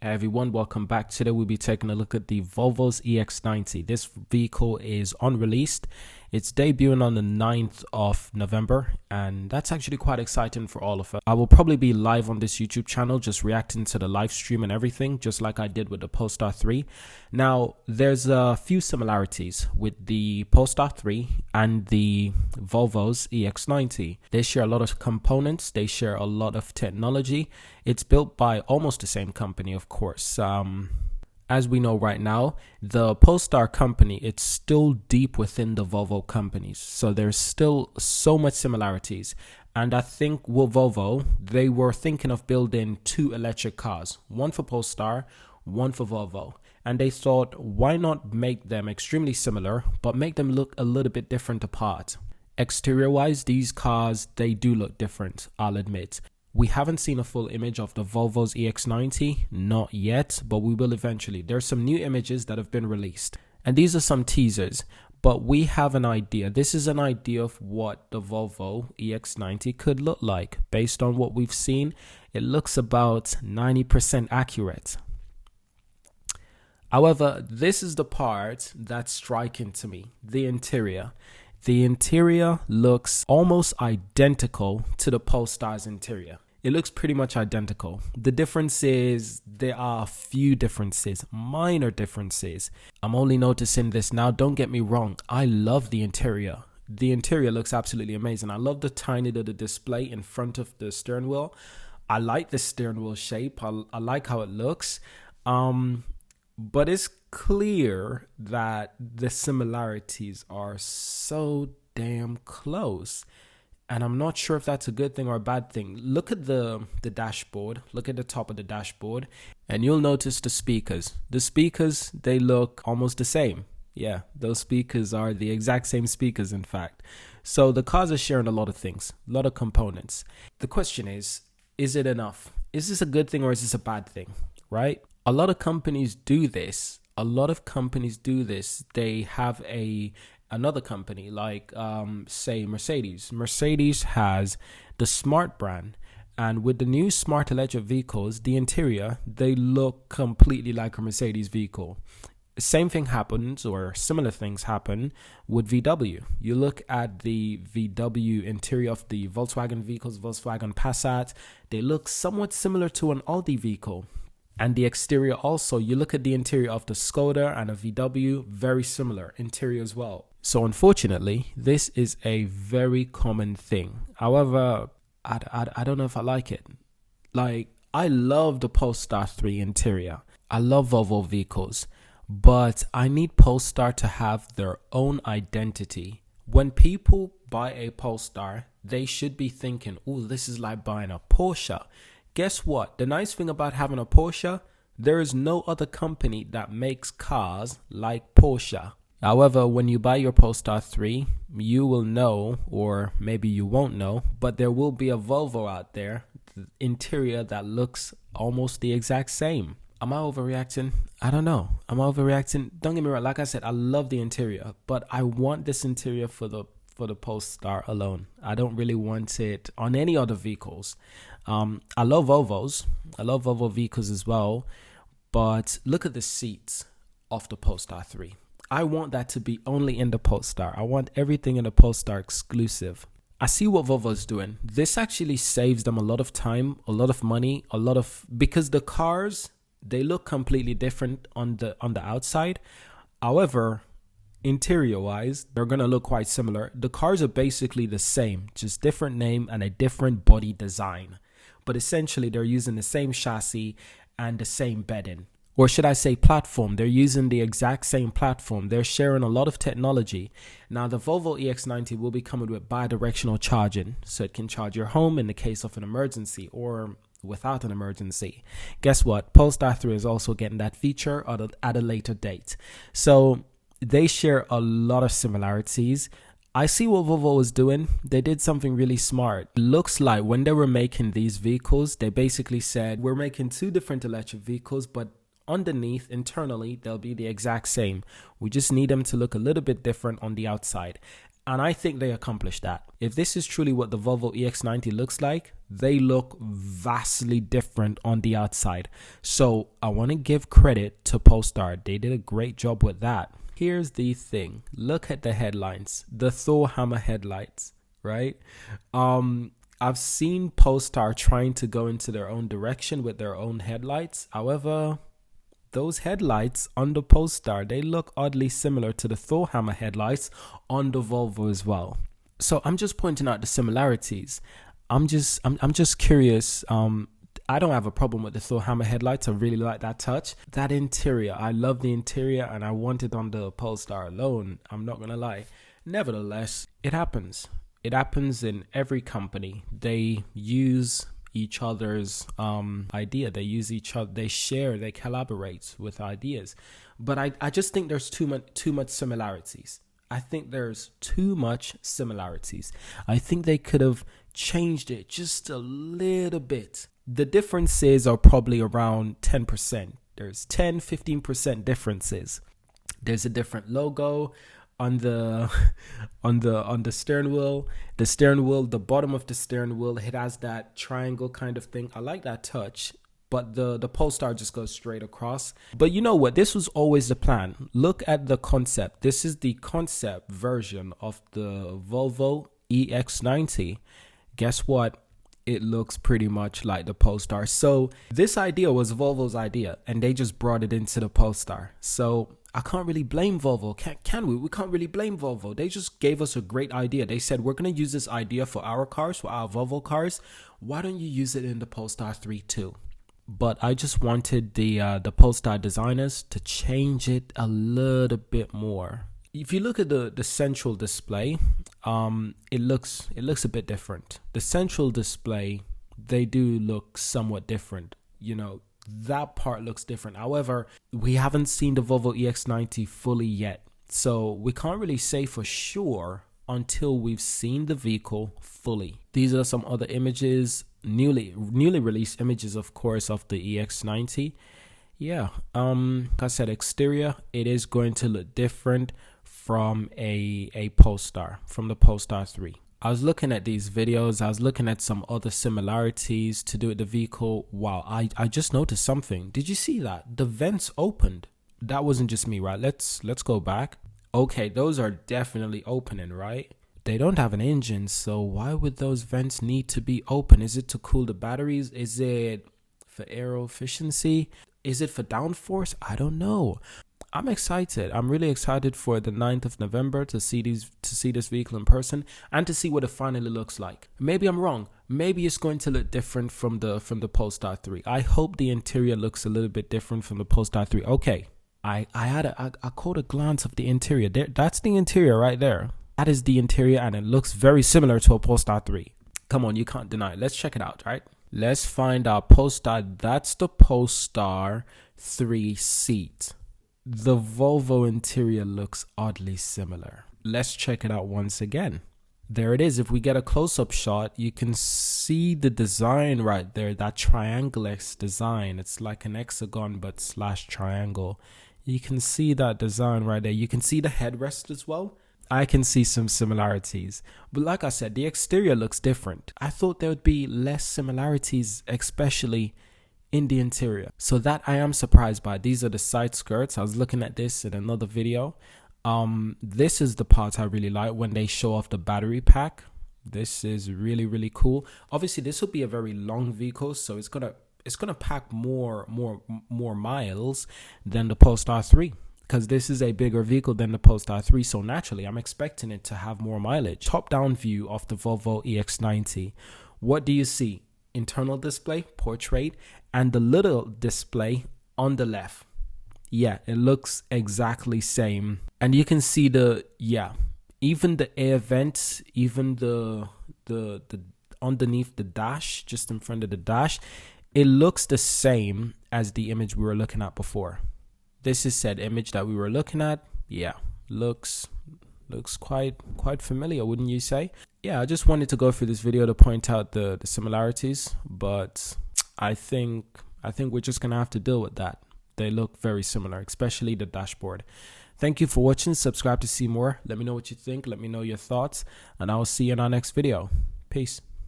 Hey everyone, welcome back. Today we'll be taking a look at the Volvo's EX90. This vehicle is unreleased. It's debuting on the 9th of November, and that's actually quite exciting for all of us. I will probably be live on this YouTube channel just reacting to the live stream and everything, just like I did with the Polestar 3. Now, there's a few similarities with the Polestar 3 and the Volvo's EX90. They share a lot of components, they share a lot of technology. It's built by almost the same company, of course. As we know right now, the Polestar company, it's still deep within the Volvo companies. So there's still so much similarities. And I think with Volvo, they were thinking of building two electric cars, one for Polestar, one for Volvo. And they thought, why not make them extremely similar, but make them look a little bit different apart. Exterior wise, these cars, they do look different, I'll admit. We haven't seen a full image of the Volvo's EX90, not yet, but we will eventually. There's some new images that have been released, and these are some teasers, but we have an idea. This is an idea of what the Volvo EX90 could look like. Based on what we've seen, it looks about 90% accurate. However, this is the part that's striking to me, the interior. The interior looks almost identical to the Polestar's interior. It looks pretty much identical. The difference is there are a few differences, minor differences. I'm only noticing this now. Don't get me wrong. I love the interior. The interior looks absolutely amazing. I love the tiny little display in front of the steering wheel. I like the steering wheel shape. I like how it looks. But it's clear that the similarities are so damn close, and I'm not sure if that's a good thing or a bad thing. Look at the dashboard, look at the top of the dashboard, and you'll notice the speakers. The speakers, they look almost the same. Yeah, those speakers are the exact same speakers, in fact. So the cars are sharing a lot of things, a lot of components. The question is it enough? Is this a good thing or is this a bad thing, right? A lot of companies do this. They have another company like say Mercedes. Mercedes has the Smart brand, and with the new smart electric vehicles, the interior, they look completely like a Mercedes vehicle. Same thing happens, or similar things happen with VW. You look at the VW interior of the Volkswagen vehicles, Volkswagen Passat, they look somewhat similar to an Audi vehicle. And the exterior also, you look at the interior of the Skoda and a VW, very similar interior as well. So unfortunately, this is a very common thing. However, I don't know if I like it. Like, I love the Polestar 3 interior. I love Volvo vehicles, but I need Polestar to have their own identity. When people buy a Polestar, they should be thinking, oh, this is like buying a Porsche. Guess what? The nice thing about having a Porsche, there is no other company that makes cars like Porsche. However, when you buy your Polestar 3, you will know, or maybe you won't know, but there will be a Volvo out there, the interior that looks almost the exact same. Am I overreacting? I don't know. Am I overreacting? Don't get me wrong. Like I said, I love the interior, but I want this interior for the Polestar alone. I don't really want it on any other vehicles. I love Volvos. I love Volvo vehicles as well. But look at the seats of the Polestar 3. I want that to be only in the Polestar. I want everything in the Polestar exclusive. I see what Volvo's doing. This actually saves them a lot of time, a lot of money, because the cars, they look completely different on the outside. However, interior wise, they're going to look quite similar. The cars are basically the same, just different name and a different body design. But essentially, they're using the same chassis and the same bedding. Or should I say platform? They're using the exact same platform. They're sharing a lot of technology. Now, the Volvo EX90 will be coming with bidirectional charging, so it can charge your home in the case of an emergency or without an emergency. Guess what? Polestar 3 is also getting that feature at a later date. So they share a lot of similarities. I see what Volvo is doing. They did something really smart. It looks like when they were making these vehicles, they basically said, we're making two different electric vehicles, but underneath, internally, they'll be the exact same. We just need them to look a little bit different on the outside. And I think they accomplished that. If this is truly what the Volvo EX90 looks like, they look vastly different on the outside. So I want to give credit to Polestar. They did a great job with that. Here's the thing. Look at the headlights, the Thor hammer headlights, right? I've seen Polestar trying to go into their own direction with their own headlights. However, those headlights on the Polestar, they look oddly similar to the Thor hammer headlights on the Volvo as well. So I'm just pointing out the similarities. I'm just curious. I don't have a problem with the Thor hammer headlights. I really like that touch. That interior, I love the interior, and I want it on the Polestar alone. I'm not gonna lie. Nevertheless, it happens. It happens in every company. They use each other's idea. They use each other. They share. They collaborate with ideas. But I just think there's too much similarities. I think there's too much similarities. I think they could have changed it just a little bit. The differences are probably around 10%. There's 10-15% differences. There's a different logo on the steering wheel. The steering wheel, the bottom of the steering wheel, it has that triangle kind of thing. I like that touch, but the Polestar just goes straight across. But you know what? This was always the plan. Look at the concept. This is the concept version of the Volvo EX90. Guess what? It looks pretty much like the Polestar. So this idea was Volvo's idea, and they just brought it into the Polestar. So I can't really blame Volvo. Can we? We can't really blame Volvo. They just gave us a great idea. They said, we're going to use this idea for our cars, for our Volvo cars. Why don't you use it in the Polestar 3 too? But I just wanted the Polestar designers to change it a little bit more. If you look at the central display, it looks a bit different. The central display, they do look somewhat different. You know, that part looks different. However, we haven't seen the Volvo EX90 fully yet, so we can't really say for sure until we've seen the vehicle fully. These are some other images, newly released images, of course, of the EX90. Yeah, like I said, exterior, it is going to look different from a Polestar, from the Polestar 3. I was looking at these videos. I was looking at some other similarities to do with the vehicle. Wow, I just noticed something. Did you see that? The vents opened. That wasn't just me, right? Let's go back. Okay, those are definitely opening, right? They don't have an engine, so why would those vents need to be open? Is it to cool the batteries? Is it for aero efficiency? Is it for downforce? I don't know. I'm excited. I'm really excited for the 9th of November to see this vehicle in person and to see what it finally looks like. Maybe I'm wrong. Maybe it's going to look different from the Polestar 3. I hope the interior looks a little bit different from the Polestar 3. Okay. I caught a glance of the interior. That's the interior right there. That is the interior, and it looks very similar to a Polestar 3. Come on, you can't deny it. Let's check it out, right? Let's find our Polestar. That's the Polestar 3 seat. The Volvo interior looks oddly similar. Let's check it out once again. There it is. If we get a close-up shot, you can see the design right there, that triangle-esque design. It's like an hexagon but slash triangle. You can see that design right there. You can see the headrest as well. I can see some similarities. But like I said, the exterior looks different. I thought there would be less similarities, especially in the interior. So that I am surprised by. These are the side skirts. I was looking at this in another video. This is the part I really like when they show off the battery pack. This is really, really cool. Obviously, this will be a very long vehicle, so it's gonna pack more miles than the Polestar 3. Because this is a bigger vehicle than the Polestar 3, so naturally I'm expecting it to have more mileage. Top-down view of the Volvo EX90. What do you see? Internal display, portrait, and the little display on the left. Yeah, it looks exactly same. And you can see even the air vents, even the underneath the dash, just in front of the dash, it looks the same as the image we were looking at before. This is said image that we were looking at. Yeah, looks quite familiar, wouldn't you say? Yeah, I just wanted to go through this video to point out the similarities, but I think we're just gonna have to deal with that. They look very similar, especially the dashboard. Thank you for watching. Subscribe to see more. Let me know what you think. Let me know your thoughts, and I will see you in our next video. Peace.